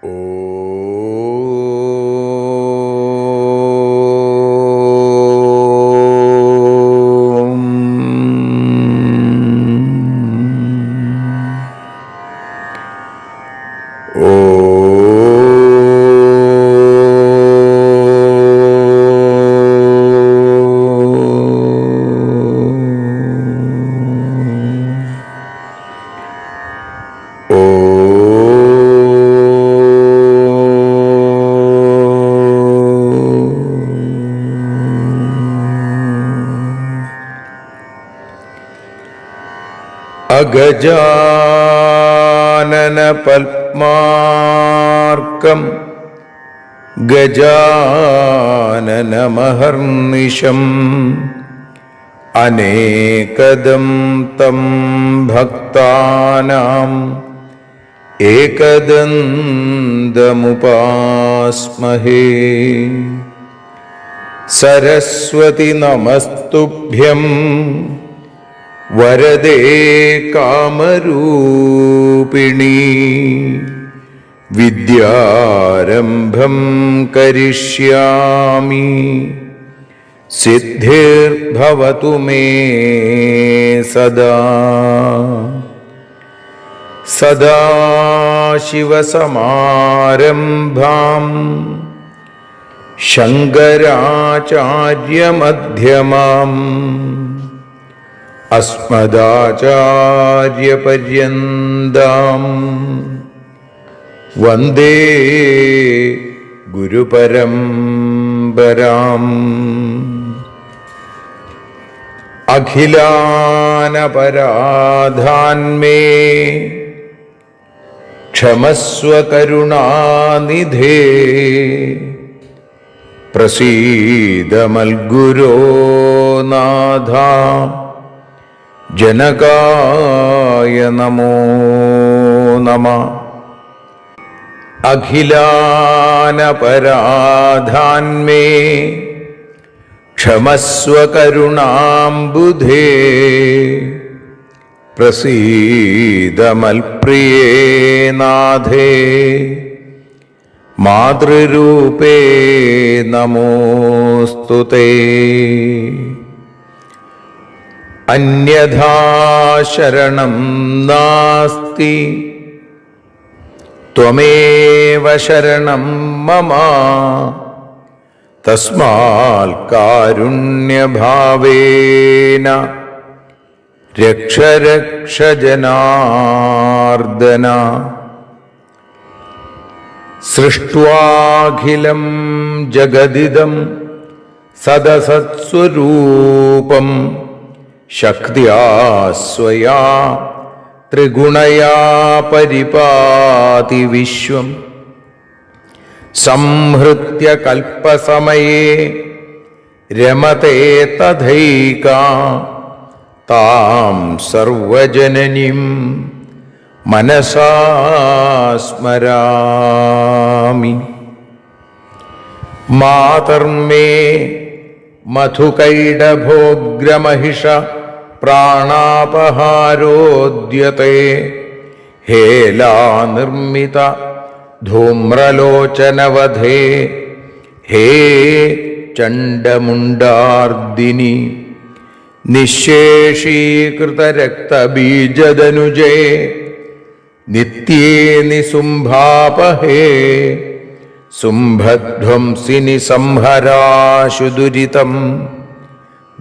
അഗജാനന പത്മാർക്കം ഗജാനനമഹർനിശം അനേകദം തം ഭക്താനാം ഏകദന്തമുപാസ്മഹേ. സരസ്വതി നമസ്തുഭ്യം വരദേ കാമരൂപിണി. വിദ്യാരംഭം കരിഷ്യാമി സിദ്ധിർഭവതു മേ സദാ. സദാശിവസമാരംഭാം ശങ്കരാചാര്യമധ്യമാം അസ്മദാചാര്യപര്യന്താം വന്ദേ ഗുരുപരമ്പരാം. അഖിലാനപരാധാന്മേ ക്ഷമസ്വ കരുണാനിധേ. പ്രസീദ മൽഗുരോ നാഥ ജനകായ നമോ നമഃ. അഖിലാനപരാധാന്മേ ക്ഷമസ്വ കരുണാംബുധേ. പ്രസീദ മൽപ്രിയേ നാഥേ മാതൃരൂപേ നമോസ്തുതേ. അന്യഥാ ശരണം നാസ്തി ത്വമേവ ശരണം മമ. തസ്മാൽ കാരുണ്യഭാവേന രക്ഷ രക്ഷ ജനാർദ്ദന. സൃഷ്ട്വാഖിലം ജഗദിദം സദസത്സ്വരൂപം ശക്ത്യാ സ്വയാ ത്രിഗുണയാ പരിപാതി വിശ്വം. സംഹൃത്യ കൽപ്പസമയേ രമതേ തഥൈകാ താം സർവജനനീം മനസാ സ്മരാമി. മാതർമേ മധുകൈടഭോഗ്രമഹിഷ പ്രാണാപഹാരോദ്യത്തെ. ഹേലാനിർമ്മിത ധൂമ്രലോചനവധേ. ഹേ ചണ്ഡമുണ്ഡാർദിനി നിശേഷീകൃതരക്തബീജദനുജേ. നിത്യേ നിസുംഭാപഹേ സുംഭധ്വംസിനി സംഹരാശു ദുരിതം.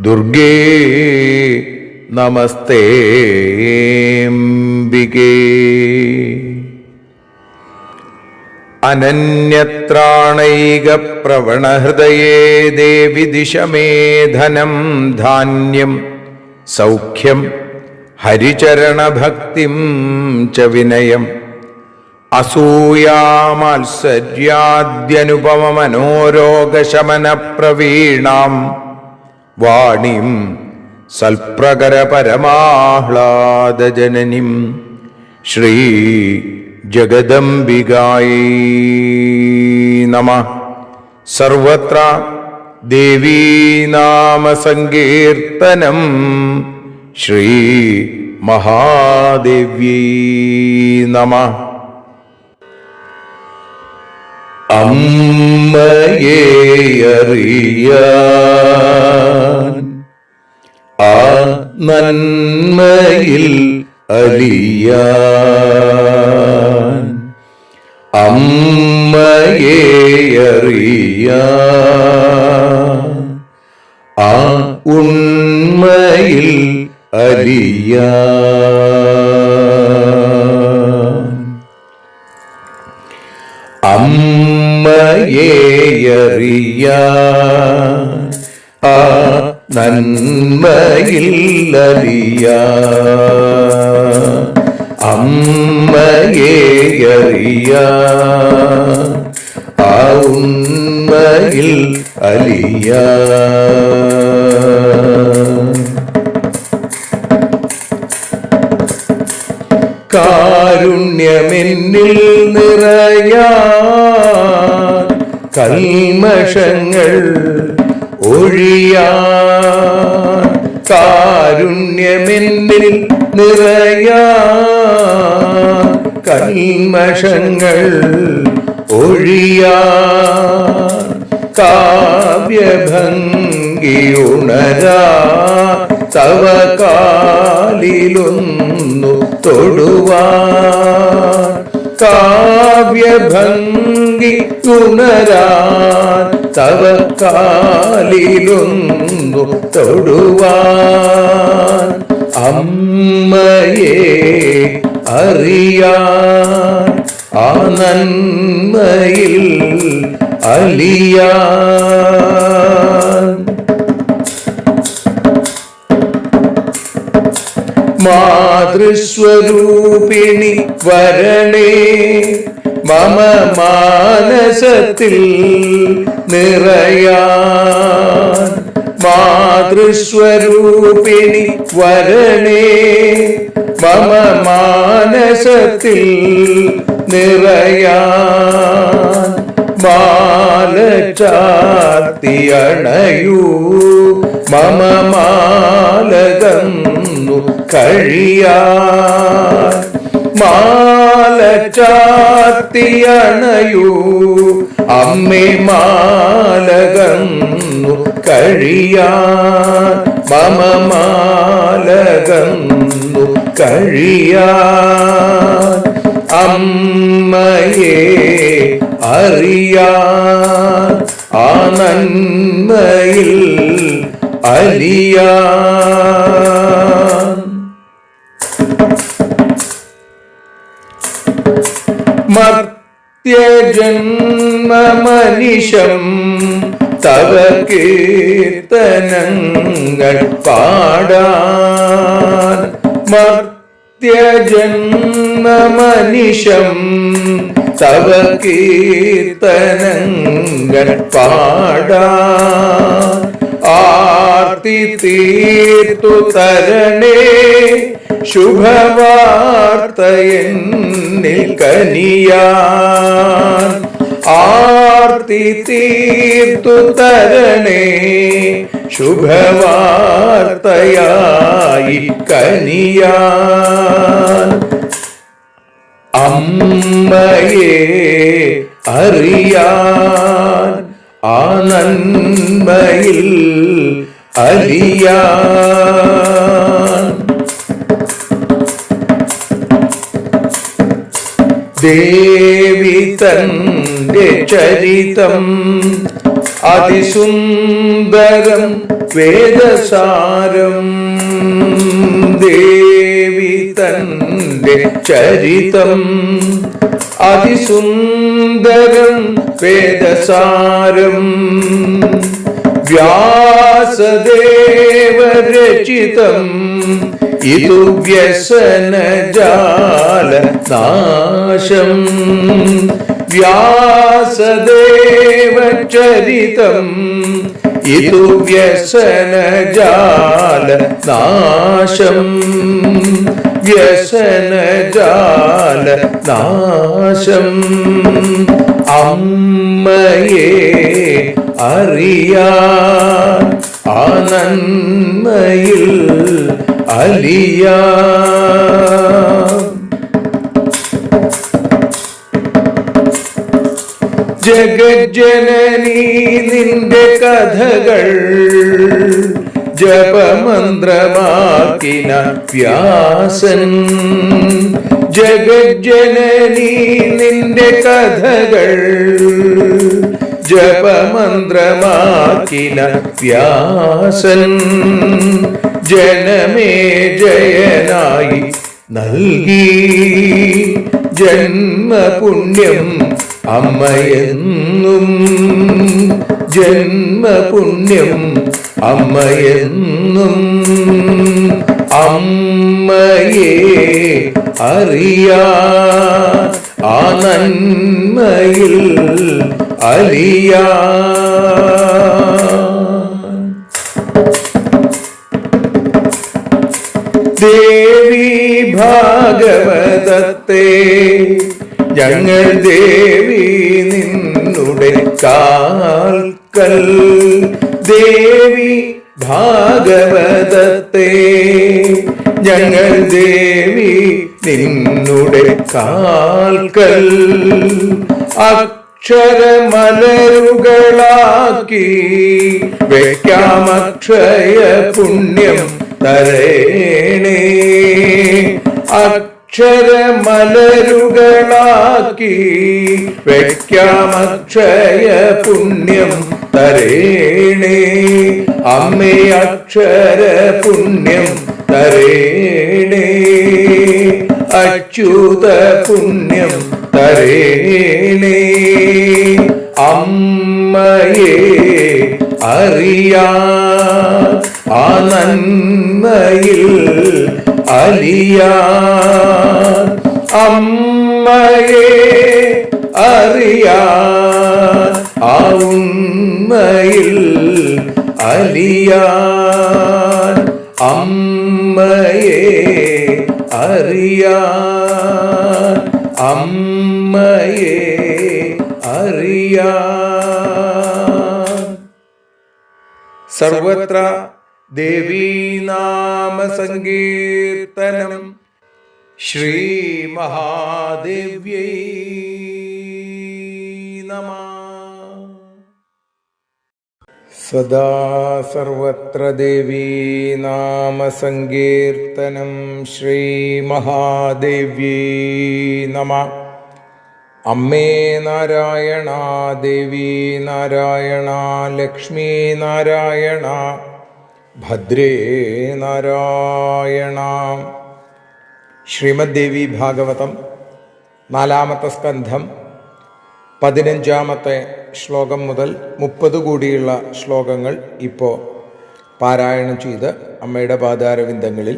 ദുർഗേ നമസ്തേംബികേ. അനന്യത്രാണൈകപ്രവണഹൃദയേ ദേവി ദിശ മേ ധനം ധാന്യം സൗഖ്യം ഹരിചരണഭക്തിം ച വിനയം. അസൂയാമാത്സര്യാദ്യനുപമമനോരോഗശമനപ്രവീണാം വാണിം സൽപ്രകരപരമാഹ്ലാദജനനിം ശ്രീ ജഗദംബികായൈ നമഃ. സർവത്ര ദേവീനാമസങ്കീർത്തനം ശ്രീ മഹാദേവ്യൈ നമഃ. അമ്മയെ അറിയാൻ ആ നന്മയിൽ അലിയാൻ അമ്മയെ അറിയാൻ ആ ഉണ്മയിൽ അലിയാൻ അമ്മയെ അറിയാൻ ആ നന്മയിൽ അലിയാൻ അമ്മയെ അറിയാൻ ആ ഉണ്മയിൽ അലിയാൻ കാരുണ്യമെന്നിൽ നിറയാൻ കൽമഷങ്ങൾ ഒഴിയാൻ കാരുണ്യമെന്നിൽ നിറയാൻ കൽമഷങ്ങൾ ഒഴിയാൻ കാവ്യഭംഗി ഉണരാ തവ കാലിലൊന്നു തൊടുവാൻ കാവ്യഭംഗി ഉണരാൻ തവ കാലിലൊന്നു തൊടുവാൻ അമ്മയെ അറിയാൻ ആ നന്മയിൽ അലിയാൻ മാതൃസ്വരൂപിണി വരണേ മമ മാനസത്തിൽ നിറയാൻ മാതൃസ്വരൂപിണി വരണേ മമ മാനസത്തിൽ നിറയാൻ മാല ചാർത്തിയണയൂ മമ മാലകന്നു കഴിയാൻ മാല ചാർത്തിയണയൂ അമ്മേ മാലകന്നു കഴിയാൻ മമ മാലകന്നു കഴിയാൻ അമ്മയെ അറിയാൻ ആ നന്മയിൽ അലിയാൻ മർത്യജന്മമനിശം തവ കീർത്തനങ്ങൾ പാടാൻ മർത്യജന്മമനിശം തവ കീർത്തനങ്ങൾ പാടാൻ ആർത്തി തീർത്തു തരണേ ശുഭവാർത്തയെന്നിൽ കനിയാൻ ആർത്തി തീർത്തു തരണേ ശുഭവാർത്തയായി കനിയാൻ അമ്മയെ അറിയാൻ ആ നന്മയിൽ അലിയാൻ ദേവി തന്റെ ചരിതം അതിസുന്ദരം വേദസാരം ദേവി തന്റെ ചരിതം അതിസുന്ദരം വേദസാരം വ്യാസദേവരചിതം ഇതു വ്യസനജാലനാശം വ്യാസദേവചരിതം ഇതു വ്യസനജാലനാശം വ്യസനജാലനാശം അമ്മയെ അറിയാൻ ആ നന്മയിൽ അലിയാൻ ജഗജ്ജനനീ നിന്റെ കഥകൾ ജപമന്ത്രമാക്കിന വ്യാസൻ. ജഗജ്ജനനീ നിന്റെ കഥകൾ ജപമന്ത്രമാക്കിന വ്യാസൻ. ജനമേ ജയനായി നൽകി ജന്മപുണ്യം അമ്മയെന്നും. ജന്മപുണ്യം അമ്മയെന്നും. അമ്മയെ അറിയാ ആ നന്മയിൽ അലിയാ. ദേവി ഭാഗവതത്തെ ഞങ്ങൾ ദേവി നിന്നുടെ കാൽക്കൽ. ദേവി ഭാഗവതത്തെ ഞങ്ങൾ ദേവി നിന്നുടെ കാൽക്കൽ. അക്ഷരമലരുകളാക്കി വെക്കാമക്ഷയ പുണ്യം തരേണേ. അക്ഷരമലരുകളാക്കി വെക്കാമക്ഷയ പുണ്യം തരേണേ. അമ്മേ അക്ഷര പുണ്യം തരേണേ. അച്യുത പുണ്യം തരേണേ. അമ്മയെ അറിയാ ആ നന്മയിൽ അലിയാ. അമ്മയെ അറിയാ ആ ഉണ്മയിൽ അലിയാ. അമ്മയെ അറിയാ. അമ്മയെ അറിയാ. സർവത്ര ദേവീനാമ സങ്കീർത്തനം. ശ്രീ മഹാദേവ്യൈ നമഃ. സദാ സർവത്ര ദേവീനാമ സങ്കീർത്തനം. ശ്രീ മഹാദേവ്യൈ നമഃ. അമ്മേ നാരായണ, ദേവി നാരായണ, ലക്ഷ്മി നാരായണ, ഭദ്രേ നാരായണ. ശ്രീമദ് ദേവി ഭാഗവതം 4-ാമത്തെ സ്കന്ധം 15-ാമത്തെ ശ്ലോകം മുതൽ 30 കൂടിയുള്ള ശ്ലോകങ്ങൾ ഇപ്പോൾ പാരായണം ചെയ്ത് അമ്മയുടെ പാദാരവിന്ദങ്ങളിൽ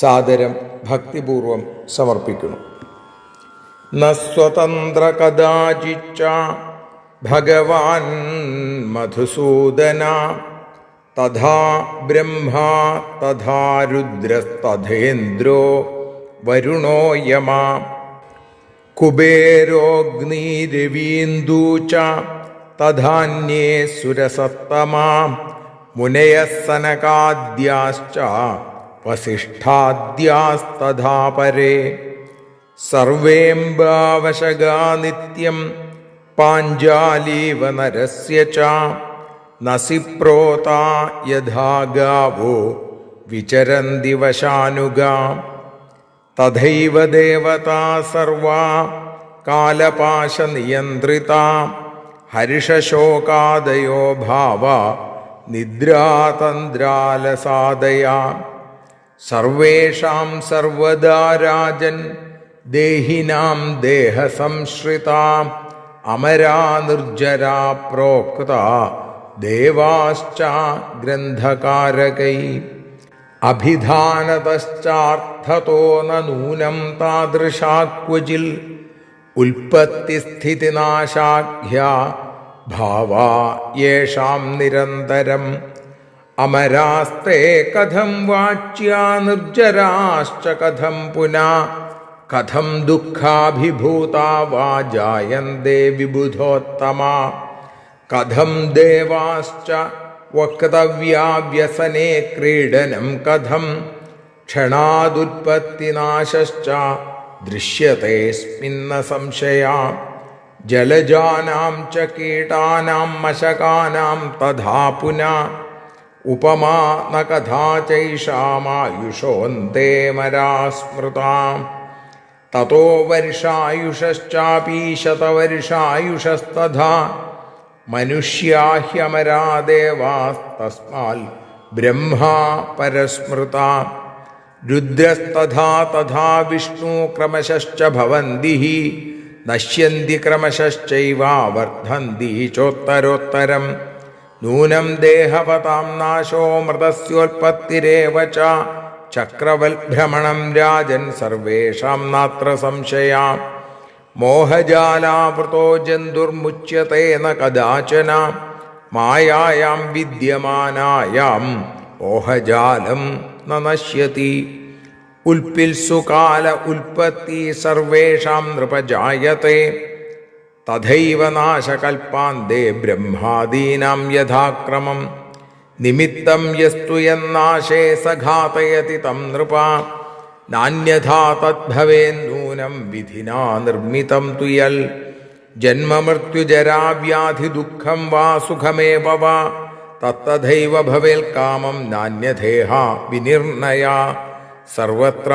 സാദരം ഭക്തിപൂർവം സമർപ്പിക്കുന്നു. ന സ്വതന്ത്ര കദാചിച്ച ഭഗവാൻ മധുസൂദന. തഥാ ബ്രഹ്മ തഥാ രുദ്രസ്തഥേന്ദ്രോ വരുണോ യമ. കുബേരോഗ്നിരവീന്ദൂ ച തഥാന്യേ സുരസത്തമാ. മുനയഃ സനകാദ്യാശ്ച വസിഷ്ഠാദ്യാസ്തഥാ പരേ. സർവേംബാവശഗാ നിത്യം പാഞ്ചാലീവ നരസ്യ ച. നസിപ്രോതാ യഥാ ഗാവോ വിചരന്തി വശാനുഗാ. തഥൈവ ദേവതാ സർവാ കാലപാശനിയന്ത്രിതാ. ഹർഷശോകാദയോ ഭാവ നിദ്രാതന്ത്രാലസാദയാ. സർവേഷാം സർവദാ രാജൻ ദേഹിനാം ദേഹസംശ്രിതാ. അമരാ നിർജ്ജരാ പ്രോക്താ ദേവാശ്ച ഗ്രന്ഥകാരകൈ. അഭിധാനതശ്ചാർത്ഥതോ നൂനം താദൃശാക്വചിൽ. ഉൽപ്പത്തിസ്ഥിതിനാശാഖ്യാ ഭാവാ യേഷാം നിരന്തരം. അമരാസ്തേ കഥം വാച്യാ നിർജ്ജരാശ്ച കഥം പുനാ. കഥം ദുഃഖാഭിഭൂതാ വാ ജായന്തേ വിബുധോത്തമാ. കഥം ദേവാശ്ച വക്തവ്യാ വ്യസനേ ക്രീഡനം. കഥം ക്ഷണാദുത്പത്തിനാശശ്ച ദൃശ്യതേസ്മിന്ന സംശയാ. ജലജാനാം ച കീടാനാം മശകാനാം തഥാ പുനാ ഉപമാ ന കഥാ ചൈഷാമായുഷോന്തേ മരാ സ്മൃതാം തതോ വർഷായുഷശ്ചാപി ശതവർഷായുഷസ്തഥാ മനുഷ്യാ ഹ്യമരാ ദേവാസ്തസ്മാൽ ബ്രഹ്മാ പരസ്മൃതാ രുദ്രസ്തഥാ തഥാ വിഷ്ണു ക്രമശശ്ച ഭവന്തി നശ്യന്തി ക്രമശശ്ചൈവ വർദ്ധന്തി ചോത്തരോത്തരം നൂനം ദേഹപതാം നാശോ മൃതസ്യോൽപത്തിരേവ ച ചക്രവൽഭ്രമണം രാജൻ സർവേഷാം നാത്ര സംശയാ മോഹജാലാവൃതോ ജന്തുർമുച്യത്തെ ന കദാചന മായായാം വിദ്യമാനായാം മോഹജാലം ന നശ്യതി ഉൽപിൽസു കാല ഉൽപ്പത്തി സർവേഷാം നൃപജായത്തെ തഥൈവ നാശകൽപ്പാന്തേ ബ്രഹ്മാദീനാം യഥാക്രമം നിമിത്തം യസ്തു യന്നാശേ സഘാതയതി തം നൃപ നാന്യഥാ തദ്ഭവേന്നൂനം വിധിനാ നിർമ്മിതം തു യൽ ജന്മമൃത്യുജരാവ്യാധി ദുഃഖം വാ സുഖമേവ വാ തത്തഥൈവ ഭവേൽ കാമം നാന്യഥേഹ വിനിർണയാ സർവത്ര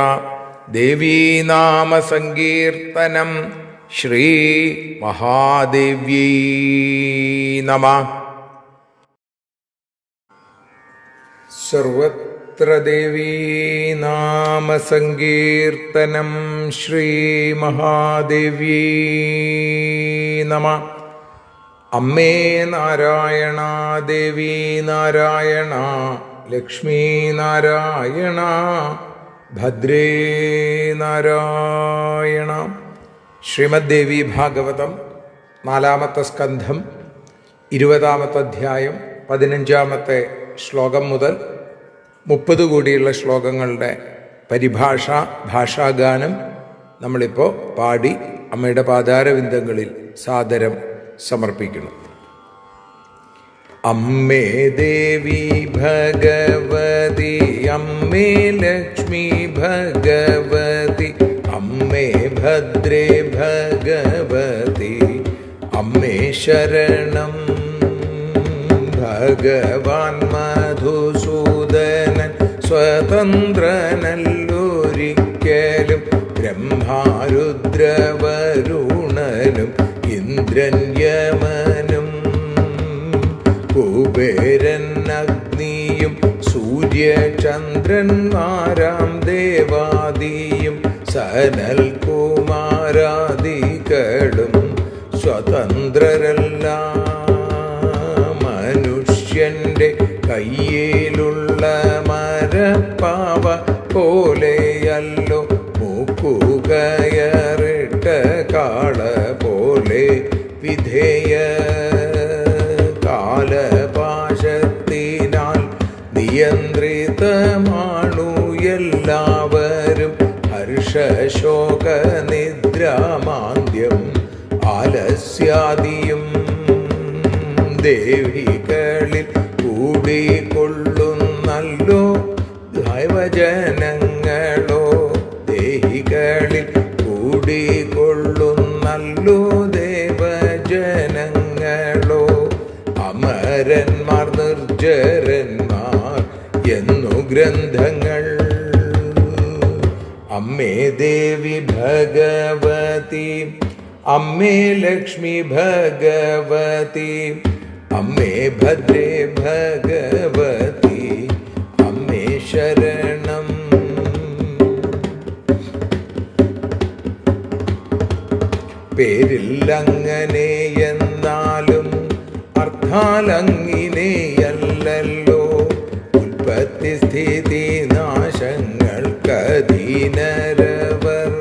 ദേവീനാമ സങ്കീർത്തനം ശ്രീ മഹാദേവ്യൈ നമഃ. സർവത്ര ദേവീനാമ സങ്കീർത്തനം ശ്രീ മഹാദേവ്യൈ നമഃ. അമ്മേ നാരായണ, ദേവി നാരായണ, ലക്ഷ്മീ നാരായണ, ഭദ്രേ നാരായണ. ശ്രീമദ് ദേവി ഭാഗവതം 4-ാമത്തെ സ്കന്ധം 20-ാമത്തെ അധ്യായം 15-ാമത്തെ ശ്ലോകം മുതൽ 30 കൂടിയുള്ള ശ്ലോകങ്ങളുടെ പരിഭാഷ, ഭാഷാഗാനം നമ്മളിപ്പോൾ പാടി അമ്മയുടെ പാദാരവിന്ദങ്ങളിൽ സാദരം സമർപ്പിക്കുന്നു. അമ്മേ ദേവി ഭഗവതി, അമ്മേ ലക്ഷ്മി ഭഗവതി, അമ്മേ ഭദ്രേ ഭഗവതി, അമ്മേ ശരണം. ഭഗവാൻ മധുസൂദനൻ സ്വതന്ത്രനല്ലൊരിക്കലും ബ്രഹ്മാരുദ്രവരുണനും ഇന്ദ്രൻ യമനും കുബേരൻ അഗ്നിയും സൂര്യചന്ദ്രന്മാരാം ദേവാദിയും സനൽ കുമാരാദികളും സ്വതന്ത്രരല്ല. മനുഷ്യന്റെ കയ്യിലുള്ള മരപ്പാവ പോലെയല്ലോ മൂക്കുകയറിട്ട കാള പോലെ വിധേയ കാലപാശത്തിനാൽ നിയന്ത്രിതമാണു എല്ലാവരും. ഹർഷശോക നിദ്രാമാന്ദ്യം ആലസ്യാദിയും ദേവികളിൽ കൂടിക്കൊള്ളുന്നല്ലോ ദൈവജനങ്ങളോ. ദേഹികളിൽ കൂടിക്കൊള്ളുന്നല്ലോ ദേവജനങ്ങളോ. അമരന്മാർ നിർജരന്മാർ എന്നു ഗ്രന്ഥങ്ങൾ. അമ്മേ ദേവി ഭഗവതി, അമ്മേ ലക്ഷ്മി ഭഗവതി, അമ്മേ ഭദ്രേ ഭഗവതി, അമ്മേ ശരണം. പേരില്ലങ്ങനെ എന്നാലും അർത്ഥാലങ്ങിനെയല്ലോ. ഉൽപ്പത്തി സ്ഥിതി നാശങ്ങൾക്കധീനരവർ.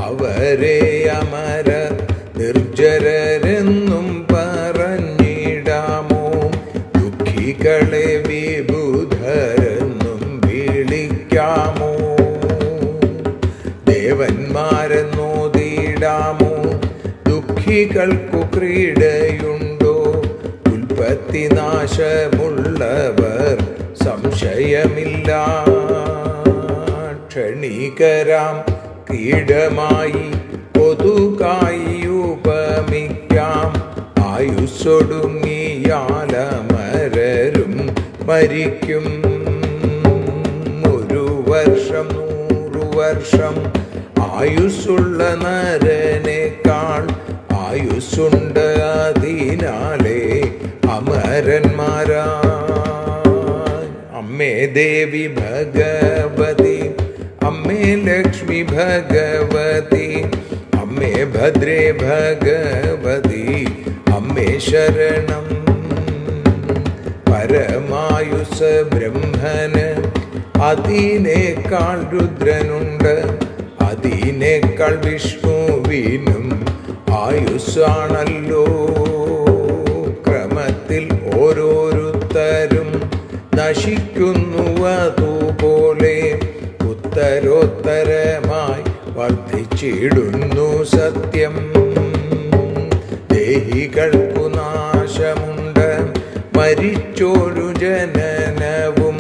അവരെ അമര നിർജരരെന്നും പറഞ്ഞിടാമോ. ദുഃഖികളെ വിബുധരെന്നും വിളിക്കാമോ. ദേവന്മാരെന്നോതിടാമോ. ദുഃഖികൾക്കു ക്രീഡയുണ്ടോ. ഉൽപ്പത്തി നാശമുള്ളവർ സംശയമില്ല. ക്ഷണികരാം കീടമായി കൊതുകായി ആയുസ്സൊടുങ്ങിയാലമരരും മരിക്കും. 1 വർഷം 100 വർഷം ആയുസ്സുള്ള നരനേക്കാൾ ആയുസ്സുണ്ട്, അതിനാലേ അമരന്മാരായി. അമ്മേ ദേവി ഭഗവതി, അമ്മേ ലക്ഷ്മി ഭഗവതി, അമ്മേ ഭദ്രേ ഭഗവതി, അമ്മേ ശരണം. പരമായുസ് ബ്രഹ്മന് അതിനേക്കാൾ രുദ്രനുണ്ട്, അതിനേക്കാൾ വിഷ്ണുവിനും ആയുസ്സാണല്ലോ. ക്രമത്തിൽ ഓരോരുത്തരും നശിക്കുന്നുവതുപോലെ ഉത്തരോത്തരമായി വർദ്ധിച്ചിടുന്നു സത്യം. ദേഹികൾക്കു നാശമുണ്ട്, മരിച്ചോരു ജനനവും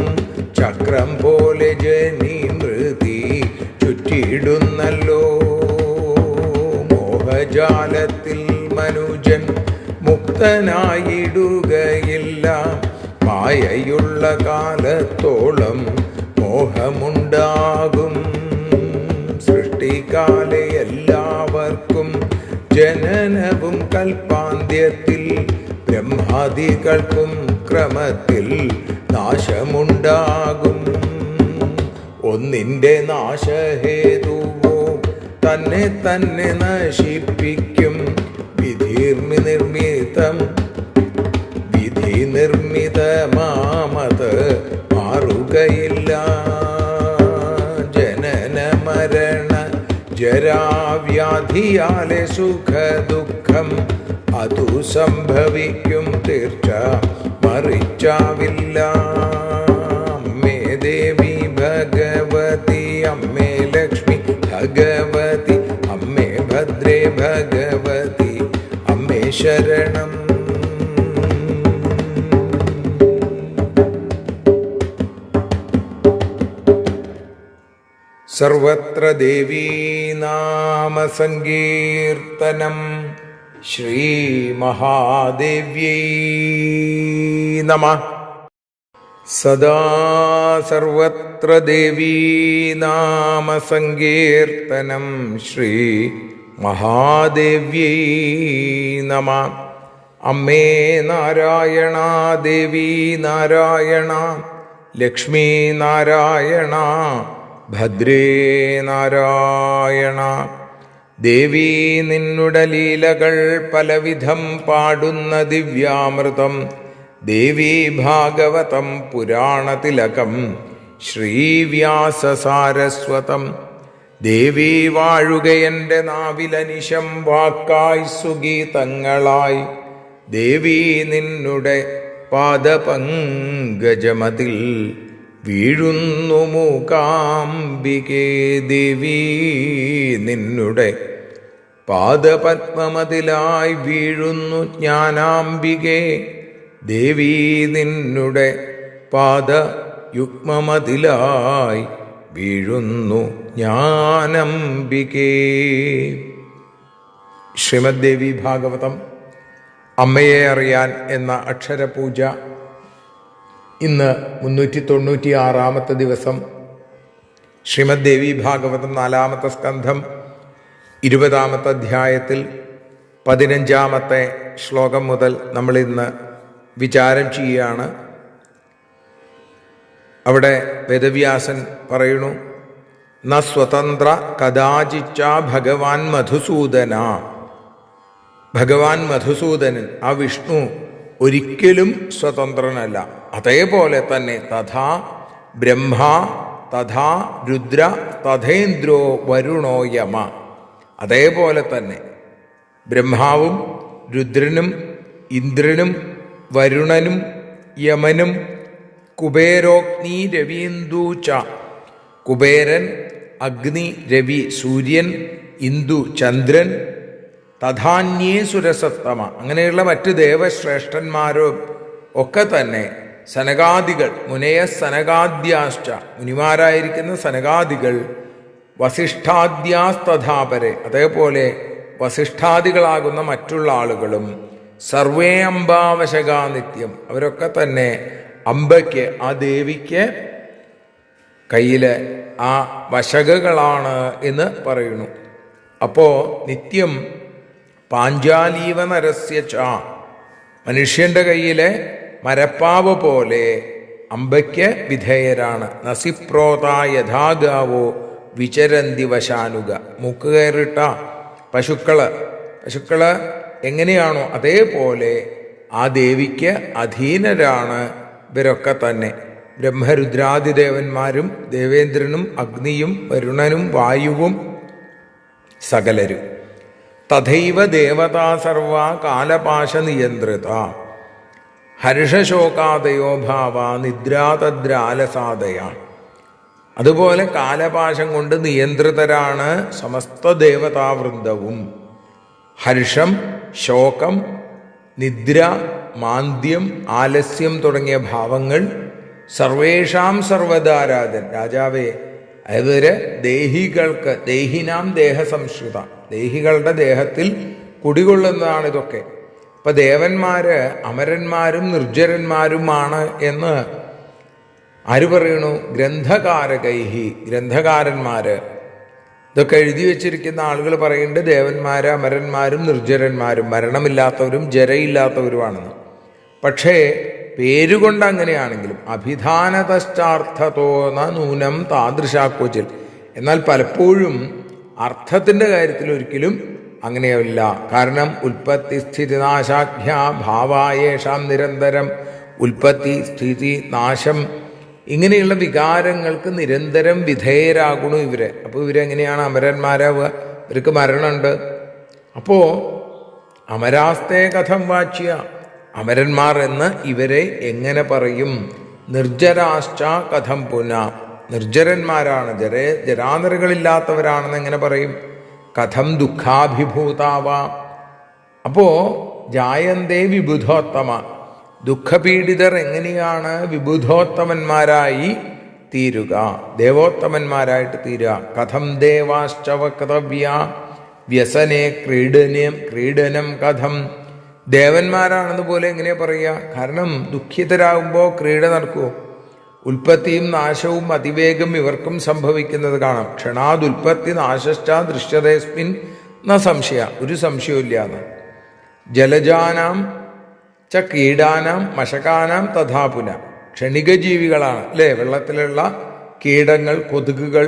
ചക്രം പോലെ ജനിമൃതി ചുറ്റിയിടുന്നല്ലോ. മോഹജാലത്തിൽ മനുജൻ മുക്തനായിടുകയില്ല, മായയുള്ള കാലത്തോളം മോഹമുണ്ടാകും. സൃഷ്ടികാലെ എല്ലാവർക്കും ജനനവും കൽപ്പാന്ത്യത്തിൽ, ബ്രഹ്മാദികൾക്കും ക്രമത്തിൽ നാശമുണ്ടാകും. ഒന്നിൻ്റെ നാശഹേതുവോ തന്നെ തന്നെ നശിപ്പിക്കും. വിധി നിർമ്മിതമാമത് മാറുകയില്ല. ജനന മരണ ജരാവ്യാധിയാലെ സുഖദുഃഖം അതു സംഭവിക്കും, തീർച്ച മറിച്ചാവില്ല. അമ്മേ ദേവി ഭഗവതി, അമ്മേ ലക്ഷ്മി ഭഗവതി, അമ്മേ ഭദ്രേ ഭഗവതി, അമ്മേ ശരണം. സർവത്ര ദേവീനാമസങ്കീർത്തനം. ശ്രീമഹാദേവ്യൈ നമഃ. സദാ സർവത്ര ദേവീനാമസങ്കീർത്തനം. ശ്രീ മഹാദേവ്യൈ നമഃ. അമ്മേ നാരായണ, ദേവി നാരായണ, ലക്ഷ്മി നാരായണ, ഭദ്രേ നാരായണ. ദേവി നിന്നുടെ ലീലകൾ പലവിധം പാടുന്ന ദിവ്യാമൃതം. ദേവി ഭാഗവതം പുരാണതിലകം ശ്രീവ്യാസസാരസ്വതം. ദേവി വാഴുകയെൻ്റെ നാവിലനിശം വാക്കായി സുഗീതങ്ങളായി. ദേവി നിന്നുടെ പാദപങ്കജമതിൽ വീഴുന്നു മൂകാംബികേ. ദേവി നിന്നുടെ പാദപത്മമതിലായി വീഴുന്നു ജ്ഞാനാംബികേ. ദേവി നിന്നുടെ പാദയുഗ്മമതിലായി വീഴുന്നു ജ്ഞാനംബികേ. ശ്രീമദ് ദേവി ഭാഗവതം അമ്മയെ അറിയാൻ എന്ന അക്ഷരപൂജ ഇന്ന് 396 ദിവസം. ശ്രീമദ് ദേവി ഭാഗവതം 4-ാമത്തെ സ്കന്ധം 20-ാമത്തെ അധ്യായത്തിൽ 15-ാമത്തെ ശ്ലോകം മുതൽ നമ്മളിന്ന് വിചാരം ചെയ്യുകയാണ്. അവിടെ വേദവ്യാസൻ പറയുന്നു, ന സ്വതന്ത്ര കദാചിച്ച ഭഗവാൻ മധുസൂദന. ഭഗവാൻ മധുസൂദനൻ, ആ വിഷ്ണു ഒരിക്കലും സ്വതന്ത്രനല്ല. അതേപോലെ തന്നെ തഥാ ബ്രഹ്മ തഥാ രുദ്ര തഥേന്ദ്രോ വരുണോ യമ. അതേപോലെ തന്നെ ബ്രഹ്മാവും രുദ്രനും ഇന്ദ്രനും വരുണനും യമനും കുബേരോഗ്നി രവീന്ദുച. കുബേരൻ, അഗ്നി, രവി, സൂര്യൻ, ഇന്ദു, ചന്ദ്രൻ, തഥാന്യേ സുരസത്തമ. അങ്ങനെയുള്ള മറ്റ് ദേവശ്രേഷ്ഠന്മാരും ഒക്കെ തന്നെ സനകാദികൾ, മുനയ സനകാദ്യാശ്ച, മുനിമാരായിരിക്കുന്ന സനകാദികൾ, വസിഷ്ഠാദ്യാസ്തഥാപരെ, അതേപോലെ വസിഷ്ഠാദികളാകുന്ന മറ്റുള്ള ആളുകളും, സർവേ അംബാവശകാ നിത്യം. അവരൊക്കെ തന്നെ അംബയ്ക്ക്, ആ ദേവിക്ക് കയ്യിൽ ആ വശകകളാണ് എന്ന് പറയുന്നു. അപ്പോൾ നിത്യം പാഞ്ചാലീവ നരസ്യ ച, മനുഷ്യൻ്റെ കയ്യിലെ മരപ്പാവ് പോലെ അംബയ്ക്ക് വിധേയരാണ്. നസിപ്രോത യഥാഗാവോ വിചരന്തി വശാനുക. മൂക്ക് കയറിട്ട പശുക്കള് എങ്ങനെയാണോ അതേപോലെ ആ ദേവിക്ക് അധീനരാണ് ഇവരൊക്കെ തന്നെ. ബ്രഹ്മരുദ്രാദിദേവന്മാരും ദേവേന്ദ്രനും അഗ്നിയും വരുണനും വായുവും സകലരും. തഥൈവ ദേവതാ സർവ കാലപാശ നിയന്ത്രിത ഹർഷശോകാദയോ ഭാവ നിദ്രാതദ്രാലസാദയ. അതുപോലെ കാലപാശം കൊണ്ട് നിയന്ത്രിതരാണ് സമസ്ത ദേവതാവൃന്ദവും. ഹർഷം, ശോകം, നിദ്ര, മാന്ദ്യം, ആലസ്യം തുടങ്ങിയ ഭാവങ്ങൾ സർവേഷാം സർവദാരാജൻ. രാജാവേ, അവര് ദേഹികൾക്ക്, ദേഹിനാം ദേഹസംശ്രിത, ദേഹികളുടെ ദേഹത്തിൽ കുടികൊള്ളുന്നതാണ് ഇതൊക്കെ. ഇപ്പൊ ദേവന്മാര് അമരന്മാരും നിർജ്ജരന്മാരുമാണ് എന്ന് ആര് പറയണു? ഗ്രന്ഥകാരകൈഹി, ഗ്രന്ഥകാരന്മാര്. ഇതൊക്കെ എഴുതി വച്ചിരിക്കുന്ന ആളുകൾ പറയുന്നുണ്ട് ദേവന്മാര് അമരന്മാരും നിർജ്ജരന്മാരും മരണമില്ലാത്തവരും ജരയില്ലാത്തവരുമാണെന്ന്. പക്ഷേ പേരുകൊണ്ട് അങ്ങനെയാണെങ്കിലും അഭിധാനതശ്ചാർത്ഥതോ ന നൂനം താദൃശാക്വചിൽ. എന്നാൽ പലപ്പോഴും അർത്ഥത്തിൻ്റെ കാര്യത്തിൽ ഒരിക്കലും അങ്ങനെയല്ല. കാരണം ഉൽപ്പത്തി സ്ഥിതി നാശാഖ്യ ഭാവായേഷാം നിരന്തരം. ഉൽപ്പത്തി, സ്ഥിതി, നാശം ഇങ്ങനെയുള്ള വികാരങ്ങൾക്ക് നിരന്തരം വിധേയരാകണു ഇവര്. അപ്പോൾ ഇവരെങ്ങനെയാണ് അമരന്മാരാവുക? ഇവർക്ക് മരണമുണ്ട്. അപ്പോൾ അമരാസ്തേ കഥം വാച്യ, അമരന്മാർ എന്ന് ഇവരെ എങ്ങനെ പറയും? നിർജ്ജരാശ്ച കഥം പുന, നിർജ്ജരന്മാരാണ്, ജരാനരകളില്ലാത്തവരാണെന്ന് എങ്ങനെ പറയും? കഥം ദുഃഖാഭിഭൂതാവ. അപ്പോ ജായന്തേ വിബുധോത്തമ, ദുഃഖപീഡിതർ എങ്ങനെയാണ് വിബുധോത്തമന്മാരായി തീരുക, ദേവോത്തമന്മാരായിട്ട് തീരുക? കഥം ദേവാശ്ച വക്തവ്യ വ്യസനേ ക്രീഡനം കഥം. ദേവന്മാരാണെന്ന് പോലെ എങ്ങനെയാ പറയുക? കാരണം ദുഃഖിതരാകുമ്പോൾ ക്രീഡ നടക്കുമോ? ഉൽപ്പത്തിയും നാശവും അതിവേഗം ഇവർക്കും സംഭവിക്കുന്നത് കാണാം. ക്ഷണാദുൽപ്പത്തി നാശശ്ച ദൃശ്യതേസ്മിൻ ന സംശയ, ഒരു സംശയമില്ല എന്ന്. ജലജാനാം ച കീടാനാം മശകാനാം തഥാപുന, ക്ഷണിക ജീവികളാണ് അല്ലേ വെള്ളത്തിലുള്ള കീടങ്ങൾ, കൊതുകുകൾ.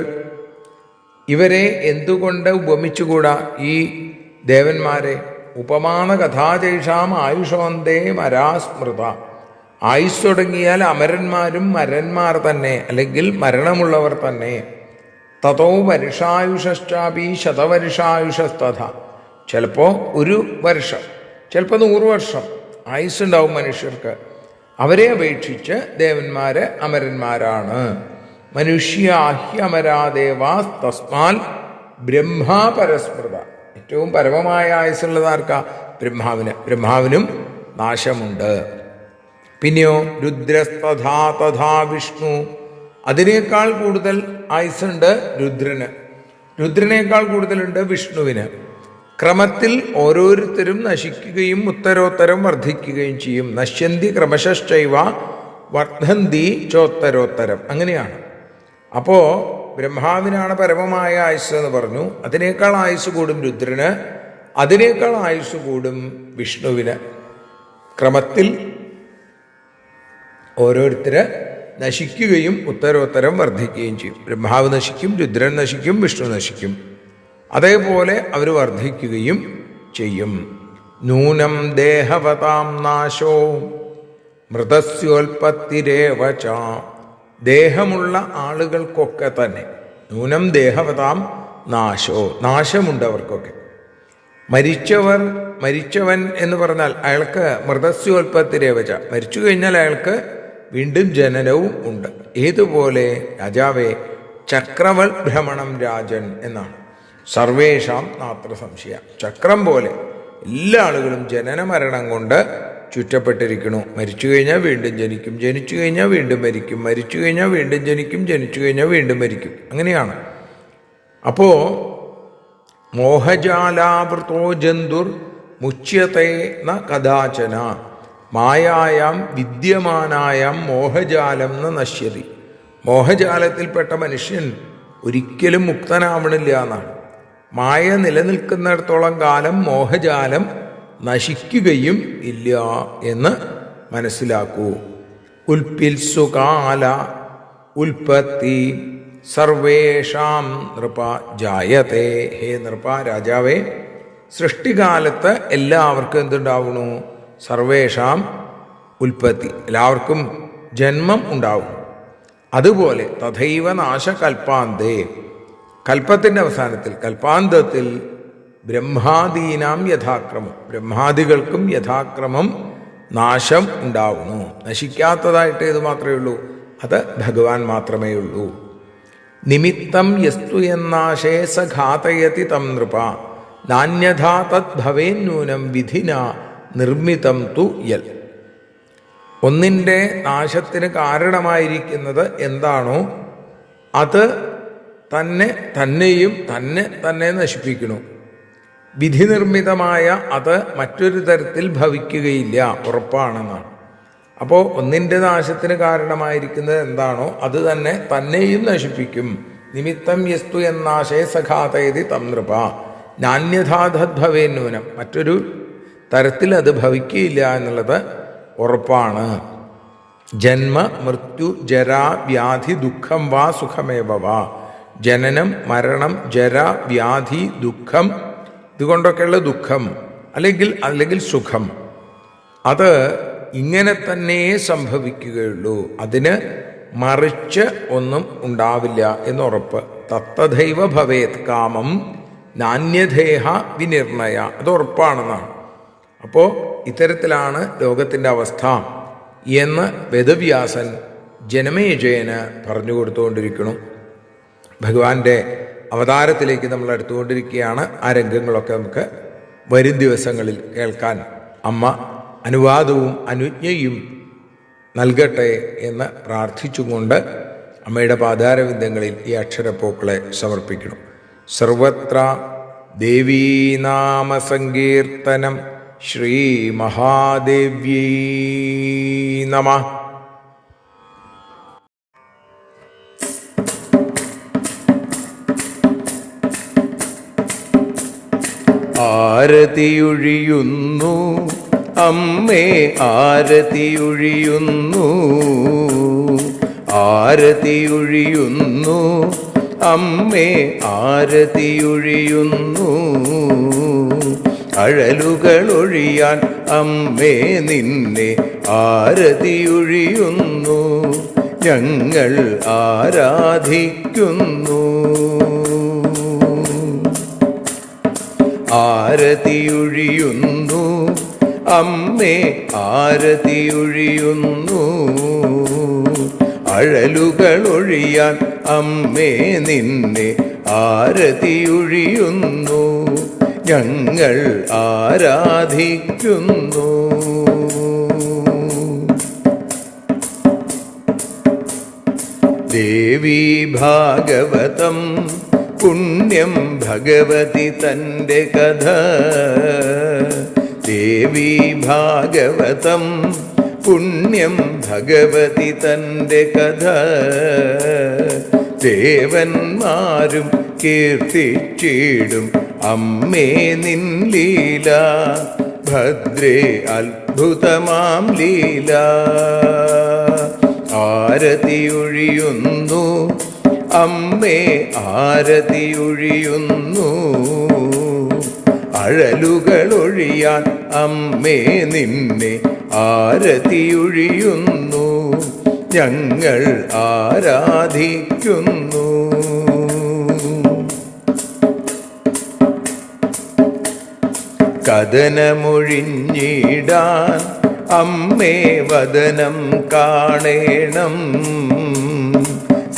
ഇവരെ എന്തുകൊണ്ട് ഉപമിച്ചുകൂടാ ഈ ദേവന്മാരെ? ഉപമാന കഥാചൈഷാം ആയുഷോന്തേ മരാസ്മൃത. ആയുസ് തുടങ്ങിയാൽ അമരന്മാരും മരന്മാർ തന്നെ, അല്ലെങ്കിൽ മരണമുള്ളവർ തന്നെ. തതോ വർഷായുഷാപി ശതവർഷായുഷസ്തഥ. ചിലപ്പോൾ 1 വർഷം, ചിലപ്പോൾ 100 വർഷം ആയുസ്സുണ്ടാവും മനുഷ്യർക്ക്. അവരെ അപേക്ഷിച്ച് ദേവന്മാര് അമരന്മാരാണ്. മനുഷ്യാഹ്യമരാദേവാ തസ്മാൽ ബ്രഹ്മാ പരസ്മൃത. ഏറ്റവും പരമമായ ആയുസ്സുള്ളത് ആർക്കാ? ബ്രഹ്മാവിനും നാശമുണ്ട്. പിന്നെയോ രുദ്രസ്തഥാ തഥാ വിഷ്ണു, അതിനേക്കാൾ കൂടുതൽ ആയുസ്സുണ്ട് രുദ്രനേക്കാൾ കൂടുതലുണ്ട് വിഷ്ണുവിന്. ക്രമത്തിൽ ഓരോരുത്തരും നശിക്കുകയും ഉത്തരോത്തരം വർദ്ധിക്കുകയും ചെയ്യും. നശ്യന്തി ക്രമശൈവ വർദ്ധന്തി ചോത്തരോത്തരം. അങ്ങനെയാണ്. അപ്പോൾ ബ്രഹ്മാവിനാണ് പരമമായ ആയുസ് എന്ന് പറഞ്ഞു. അതിനേക്കാൾ ആയുസ് കൂടും രുദ്രന്, അതിനേക്കാൾ ആയുസ് കൂടും വിഷ്ണുവിന്. ക്രമത്തിൽ ഓരോരുത്തര് നശിക്കുകയും ഉത്തരോത്തരം വർദ്ധിക്കുകയും ചെയ്യും. ബ്രഹ്മാവ് നശിക്കും, രുദ്രൻ നശിക്കും, വിഷ്ണു നശിക്കും. അതേപോലെ അവർ വർദ്ധിക്കുകയും ചെയ്യും. നൂനം ദേഹവതാം നാശോ മൃതസ്യോൽപത്തിരേവച. ദേഹമുള്ള ആളുകൾക്കൊക്കെ തന്നെ നൂനം ദേഹവതാം നാശോ, നാശമുണ്ട് അവർക്കൊക്കെ. മരിച്ചവൻ എന്ന് പറഞ്ഞാൽ അയാൾക്ക് മൃതസ്യോൽപത്തിരേവച, മരിച്ചു കഴിഞ്ഞാൽ അയാൾക്ക് വീണ്ടും ജനനവും ഉണ്ട്. ഏതുപോലെ? രാജാവേ ചക്രവൽ ഭ്രമണം രാജൻ എന്നാണ്. സർവേഷാം നാത്ര സംശയ. ചക്രം പോലെ എല്ലാ ആളുകളും ജനന മരണം കൊണ്ട് ചുറ്റപ്പെട്ടിരിക്കണു. മരിച്ചു കഴിഞ്ഞാൽ വീണ്ടും ജനിക്കും, ജനിച്ചു കഴിഞ്ഞാൽ വീണ്ടും മരിക്കും, മരിച്ചു കഴിഞ്ഞാൽ വീണ്ടും ജനിക്കും, ജനിച്ചു കഴിഞ്ഞാൽ വീണ്ടും മരിക്കും. അങ്ങനെയാണ്. അപ്പോൾ മോഹജാലാവൃതോ ജന്തുർ മുച്യത്തെ ന കഥാചന മായായാം വിദ്യമാനായാം മോഹജാലം ന നശ്യതി. മോഹജാലത്തിൽപ്പെട്ട മനുഷ്യൻ ഒരിക്കലും മുക്തനാവണില്ല എന്നാണ്. മായ നിലനിൽക്കുന്നിടത്തോളം കാലം മോഹജാലം നശിക്കുകയും ഇല്ല എന്ന് മനസ്സിലാക്കൂ. ഉൽപ്പിൽസുകാല ഉൽപ്പത്തി സർവേഷാം നൃപ ജായത്തെ. ഹേ നൃപ, രാജാവേ, സൃഷ്ടികാലത്ത് എല്ലാവർക്കും എന്തുണ്ടാവണു? സർവേഷാം ഉൽപ്പത്തി, എല്ലാവർക്കും ജന്മം ഉണ്ടാവും. അതുപോലെ തഥൈവ നാശകൽപ്പാന്തേ, കൽപ്പത്തിൻ്റെ അവസാനത്തിൽ, കൽപ്പാന്തത്തിൽ ബ്രഹ്മാദീനാം യഥാക്രമം, ബ്രഹ്മാദികൾക്കും യഥാക്രമം നാശം ഉണ്ടാവുന്നു. നശിക്കാത്തതായിട്ട് ഏത് മാത്രമേ ഉള്ളൂ? അത് ഭഗവാൻ മാത്രമേ ഉള്ളൂ. നിമിത്തം യസ്തു എന്നാശേ സ ഘാതയതി തം നൃപ നാന്യഥാ തദ് ഭവേന്നൂനം വിധിന നിർമ്മിതം തു യൽ. ഒന്നിൻ്റെ നാശത്തിന് കാരണമായിരിക്കുന്നത് എന്താണോ അത് തന്നെയും തന്നെ നശിപ്പിക്കണു. വിധി നിർമ്മിതമായ അത് മറ്റൊരു തരത്തിൽ ഭവിക്കുകയില്ല, ഉറപ്പാണെന്നാണ്. അപ്പോൾ ഒന്നിൻ്റെ നാശത്തിന് കാരണമായിരിക്കുന്നത് എന്താണോ അത് തന്നെയും നശിപ്പിക്കും. നിമിത്തം യസ്തു എന്നാശേ സഘാതയതി തം നൃപ നാന്യഥാധദ്ഭവേന്നൂനം, മറ്റൊരു തരത്തിൽ അത് ഭവിക്കുകയില്ല എന്നുള്ളത് ഉറപ്പാണ്. ജന്മ മൃത്യു ജരാ വ്യാധി ദുഃഖം വാ സുഖമേവ വാ. ജനനം, മരണം, ജര, വ്യാധി, ദുഃഖം, ഇതുകൊണ്ടൊക്കെയുള്ള ദുഃഖം അല്ലെങ്കിൽ സുഖം, അത് ഇങ്ങനെ തന്നെ സംഭവിക്കുകയുള്ളൂ. അതിന് മറിച്ച് ഒന്നും ഉണ്ടാവില്ല എന്നുറപ്പ്. തത്തദൈവ ഭവേത് കാമം നാന്യദേഹ വിനിർണയ, അത് ഉറപ്പാണെന്നാണ്. അപ്പോൾ ഇത്തരത്തിലാണ് ലോകത്തിൻ്റെ അവസ്ഥ എന്ന് വേദവ്യാസൻ ജനമേജയന് പറഞ്ഞു കൊടുത്തുകൊണ്ടിരിക്കുന്നു. ഭഗവാന്റെ അവതാരത്തിലേക്ക് നമ്മൾ അടുത്തുകൊണ്ടിരിക്കുകയാണ്. ആ രംഗങ്ങളൊക്കെ നമുക്ക് വരും ദിവസങ്ങളിൽ കേൾക്കാൻ അമ്മ അനുവാദവും അനുജ്ഞയും നൽകട്ടെ എന്ന് പ്രാർത്ഥിച്ചുകൊണ്ട് അമ്മയുടെ പാതാരവിന്ദങ്ങളിൽ ഈ അക്ഷരപ്പൂക്കളെ സമർപ്പിക്കണം. സർവത്ര ദേവീനാമസങ്കീർത്തനം. ശ്രീ മഹാദേവ്യൈ നമഃ. ആരതിയൊഴിയുന്നു അമ്മേ, ആരതിയൊഴിയുന്നു, ആരതിയൊഴിയുന്നു അമ്മേ, ആരതിയൊഴിയുന്നു. അഴലുകളൊഴിയാൻ അമ്മേ നിന്നെ ആരതിയൊഴിയുന്നു. ഞങ്ങൾ ആരാധിക്കുന്നു. ആരതിയൊഴിയുന്നു അമ്മേ, ആരതിയൊഴിയുന്നു. അഴലുകളൊഴിയാൻ അമ്മേ നിന്നെ ആരതിയൊഴിയുന്നു. ഞങ്ങൾ ആരാധിക്കുന്നു. ദേവി ഭാഗവതം പുണ്യം ഭഗവതി തൻ്റെ കഥ. ദേവി ഭാഗവതം പുണ്യം ഭഗവതി തൻ്റെ കഥ. ദേവന്മാരും കീർത്തിച്ചിടും അമ്മേ നിൻ ലീല. ഭദ്രേ അത്ഭുതമാം ലീല. ആരതിയൊഴിയുന്നു അമ്മേ, ആരതിയൊഴിയുന്നു. അഴലുകളൊഴിയാൻ അമ്മേ നിന്നെ ആരതിയൊഴിയുന്നു. ഞങ്ങൾ ആരാധിക്കുന്നു. കഥനമൊഴിഞ്ഞിടാൻ അമ്മേ വദനം കാണേണം.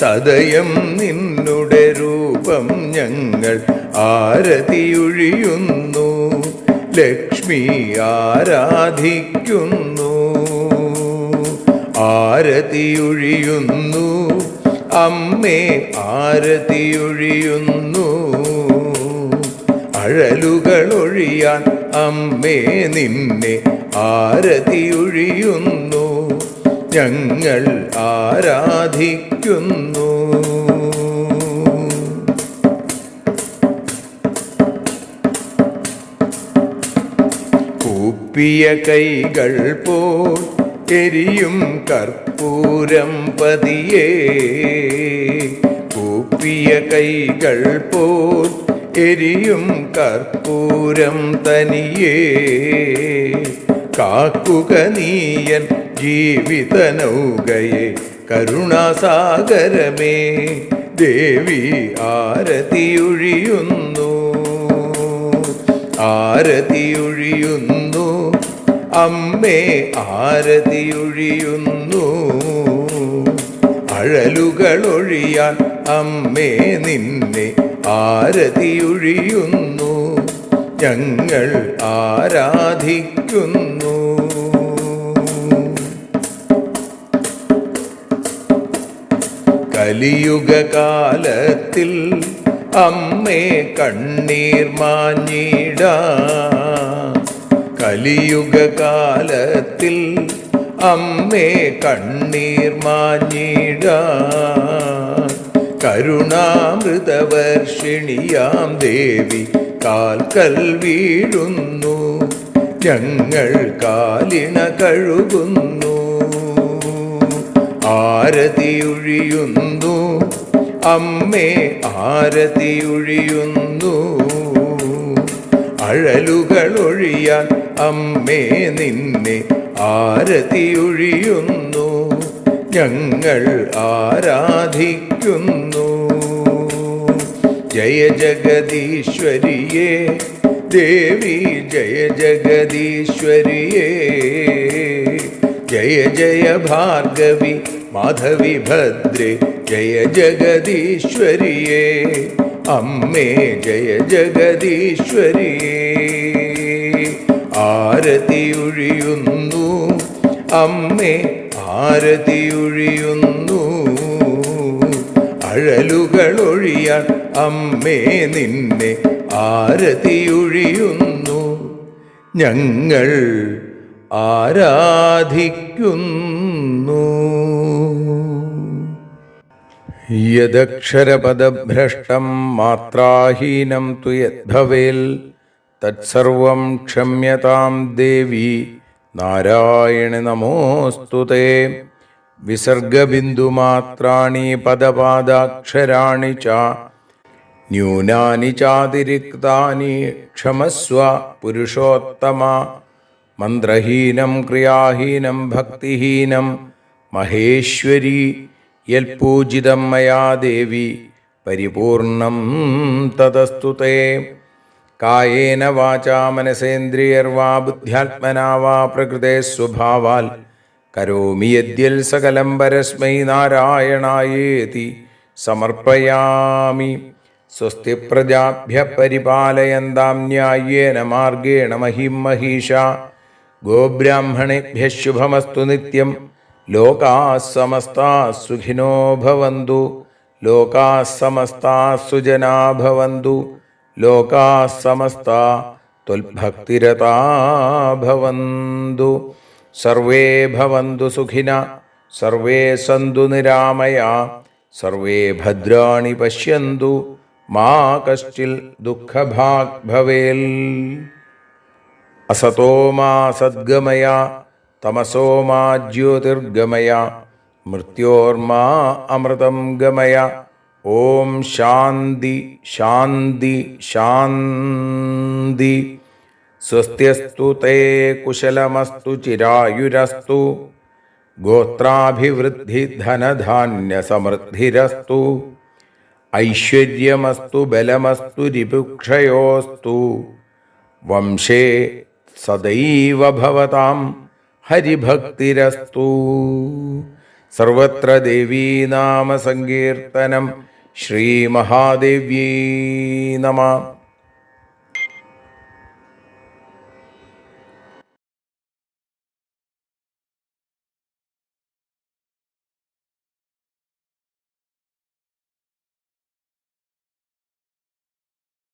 സദയം നിന്നുടെ രൂപം ഞങ്ങൾ ആരതിയൊഴിയുന്നു. ലക്ഷ്മി ആരാധിക്കുന്നു. ആരതിയൊഴിയുന്നു അമ്മേ, ആരതിയൊഴിയുന്നു. അഴലുകളൊഴിയാൻ അമ്മേ നിന്നെ ആരതിയൊഴിയുന്നു, ഞങ്ങൾ ആരാധിക്കുന്നു. കൂപ്പിയ കൈകൾ പോൽ എരിയും കർപ്പൂരം പതിയേ, കൂപ്പിയ കൈകൾ പോൽ എരിയും കർപ്പൂരം തനിയേ, കാക്കുക നീയൻ ജീവിത നൗകയെ കരുണാസാഗരമേ, ദേവി ആരതിയൊഴിയുന്നു, ആരതിയൊഴിയുന്നു, അമ്മേ ആരതിയൊഴിയുന്നു. അഴലുകളൊഴിയാൻ അമ്മേ നിന്നെ ആരതിയൊഴിയുന്നു, ഞങ്ങൾ ആരാധിക്കുന്നു. കലിയുഗകാലത്തിൽ അമ്മേ കണ്ണീർ മാഞ്ഞിടാ, കലിയുഗകാലത്തിൽ അമ്മേ കണ്ണീർ മാഞ്ഞിടാ, കരുണാമൃതവർഷിണിയാം ദേവി കാൽക്കൽ വീഴുന്നു, ഞങ്ങൾ കാലിണ കഴുകുന്നു. ആരതിയൊഴിയുന്നു അമ്മേ ആരതിയൊഴിയുന്നു, അഴലുകളൊഴിയാൻ അമ്മേ നിന്നെ ആരതിയൊഴിയുന്നു, ഞങ്ങൾ ആരാധിക്കുന്നു. ജയ ജഗദീശ്വരിയേ ദേവി, ജയ ജഗദീശ്വരിയേ, ജയ ജയ ഭാർഗവി മാധവി ഭദ്രേ, ജയ ജഗദീശ്വരിയേ അമ്മേ, ജയ ജഗദീശ്വരിയേ. ആരതിയൊഴിയുന്നു അമ്മേ ആരതിയൊഴിയുന്നു, അഴലുകളൊഴിയാൻ അമ്മേ നിന്നെ ആരതിയൊഴിയുന്നു, ഞങ്ങൾ ആരാധിക്കുന്നു. യദക്ഷരപദഭ്രഷ്ടം മാത്രാഹീനം തു യദ്ഭവേൽ തത്സർവം ക്ഷമ്യതാം ദേവി നാരായണ നമോസ്തുതേ. വിസർഗബിന്ദുമാത്രാണി പദപാദാക്ഷരാണി ച ന്യൂനാനി ചാതിരിക്താനി ക്ഷമസ്വ പുരുഷോത്തമ. മന്ത്രഹീനം ക്രിയാഹീനം ഭക്തിഹീനം മഹേശ്വരി യൽപൂജിതം മയാ ദേവി പരിപൂർണം തദസ്തുതേ. കായേന വാചാ മനസേന്ദ്രിയർവാ ബുദ്ധ്യാത്മനാ വാ പ്രകൃതേ സ്വഭാവാൽ കരോമി യദ്യൽ സകലം പരസ്മൈ നാരായണായേതി സമർപ്പയാമി. സ്വസ്തി പ്രജാഭ്യഃ പരിപാലയന്താം ന്യായേന മാർഗേണ മഹിം മഹീഷാ. ഗോബ്രാഹ്മണേഭ്യഃ ശുഭമസ്തു നിത്യം. ലോകാഃ സമസ്താഃ സുഖിനോ ഭവന്തു. ലോകാഃ സമസ്താഃ സുജനാ ഭവന്തു. ലോകാഃ സമസ്താഃ ത്വൽഭക്തിരതാ ഭവന്തു. സർവേ ഭവന്തു സുഖിനഃ. സർവേ സന്തു നിരാമയാഃ. സർവേ ഭദ്രാണി പശ്യന്തു. മാ കശ്ചിൽ ദുഃഖഭാഗ് ഭവേൽ. അസതോ മാ സദ്ഗമയ തമസോ മാ ജ്യോതിർഗമയ മൃത്യോർമാ അമൃതം ഗമയ. ഓം ശാന്തി ശാന്തി ശാന്തി. സ്വസ്ത്യസ്തു തേ കുശലമസ്തു ചിരായുരസ്തു. ഗോത്രാഭിവൃദ്ധി ധനധാന്യ സമൃദ്ധിരസ്തു. ഐശ്വര്യമസ്തു ബലമസ്തു രിപുക്ഷയോസ്തു. വംശേ സദൈവ ഭവതാം ഹരിഭക്തിരസ്തു. സർവത്ര ദേവീനാമ സങ്കീർത്തനം. ശ്രീമഹാദേവ്യൈ നമഃ.